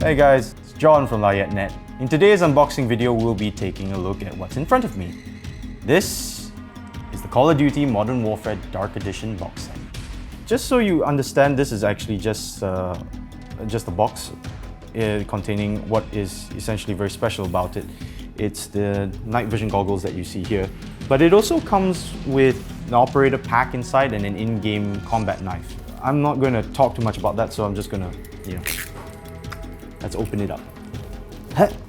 Hey guys, it's John from Layet.net. In today's unboxing video, we'll be taking a look at what's in front of me. This is the Call of Duty Modern Warfare Dark Edition box set. Just so you understand, this is actually just a box containing what is essentially very special about it. It's the night vision goggles that you see here, but it also comes with an operator pack inside and an in-game combat knife. I'm not going to talk too much about that, so I'm just going to, let's open it up.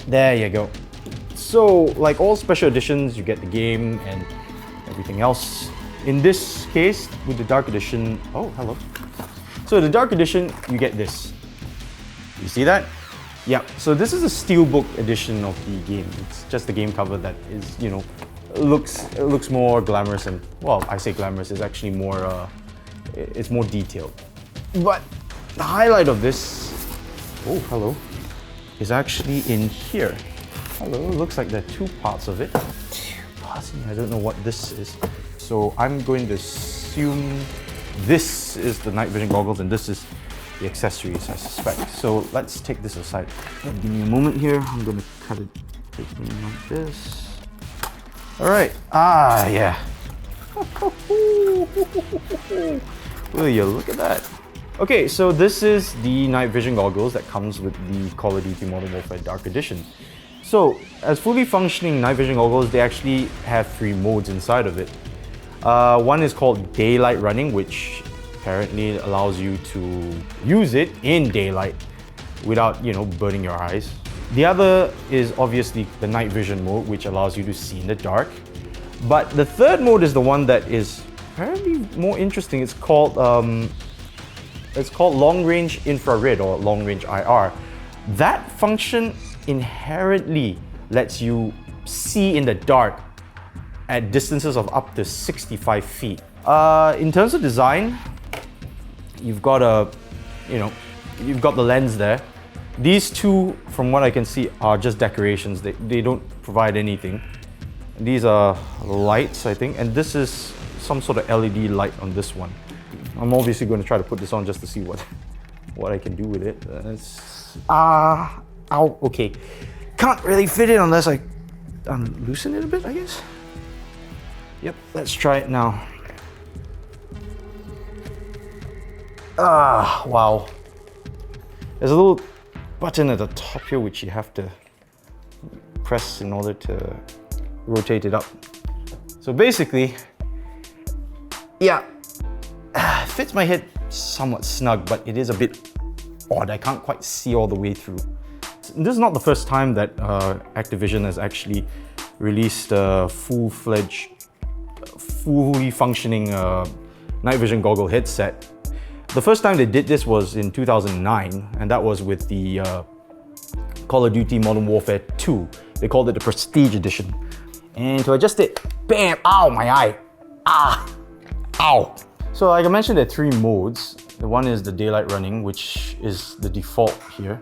There you go. So, like all special editions, you get the game and everything else. In this case, with the Dark Edition, oh, hello. So the Dark Edition, you get this. You see that? Yeah, so this is a steelbook edition of the game. It's just the game cover that is, looks more glamorous and, well, I say glamorous, it's actually more, it's more detailed. But the highlight of this, oh, hello, is actually in here. Hello, looks like there are two parts of it. I don't know what this is. So I'm going to assume this is the night vision goggles and this is the accessories, I suspect. So let's take this aside. Give me a moment here. I'm going to cut it like this. All right. Ah, yeah. Will you look at that? Okay, so this is the night vision goggles that comes with the Call of Duty Modern Warfare Dark Edition. So, as fully functioning night vision goggles, they actually have 3 modes inside of it. One is called daylight running, which apparently allows you to use it in daylight without, burning your eyes. The other is obviously the night vision mode, which allows you to see in the dark. But the third mode is the one that is apparently more interesting. It's called long range infrared or long range IR. That function inherently lets you see in the dark at distances of up to 65 feet. In terms of design, you've got you've got the lens there. These two, from what I can see, are just decorations. They don't provide anything. These are lights, I think, and this is some sort of LED light on this one. I'm obviously going to try to put this on just to see what I can do with it. Ow, okay. Can't really fit it unless I loosen it a bit, I guess. Yep, let's try it now. Wow. There's a little button at the top here which you have to press in order to rotate it up. So basically, yeah, fits my head somewhat snug, but it is a bit odd. I can't quite see all the way through. This is not the first time that Activision has actually released a full-fledged, fully functioning night vision goggle headset. The first time they did this was in 2009, and that was with the Call of Duty Modern Warfare 2. They called it the Prestige Edition. And to adjust it, bam, ow, my eye. Ow. So like I mentioned, there are 3 modes. The one is the daylight running, which is the default here.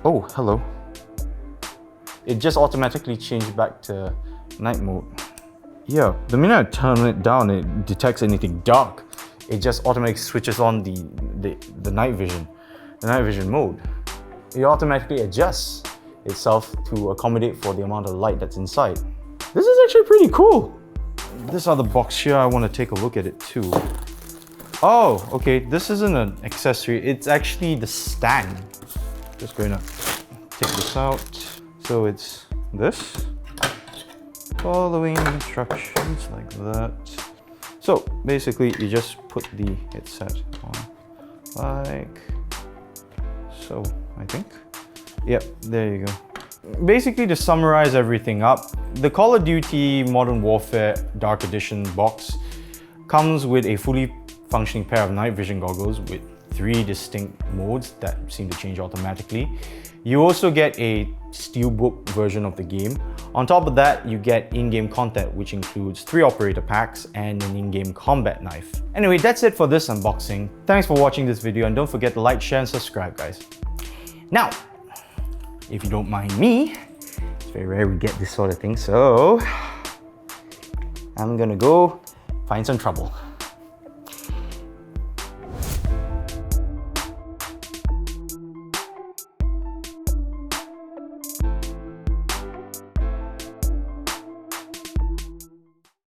Oh, hello. It just automatically changed back to night mode. Yeah, the minute I turn it down, it detects anything dark. It just automatically switches on the night vision mode. It automatically adjusts itself to accommodate for the amount of light that's inside. This is actually pretty cool. This other box here, I want to take a look at it too. Oh, okay, this isn't an accessory, it's actually the stand. Just going to take this out. So it's this. Following instructions like that. So basically you just put the headset on like so, I think. Yep, there you go. Basically, to summarize everything up, the Call of Duty Modern Warfare Dark Edition box comes with a fully functioning pair of night vision goggles with 3 distinct modes that seem to change automatically. You also get a steelbook version of the game. On top of that, you get in-game content, which includes 3 operator packs and an in-game combat knife. Anyway, that's it for this unboxing. Thanks for watching this video, and don't forget to like, share, and subscribe, guys. Now, if you don't mind me, it's very rare we get this sort of thing, so I'm gonna go find some trouble.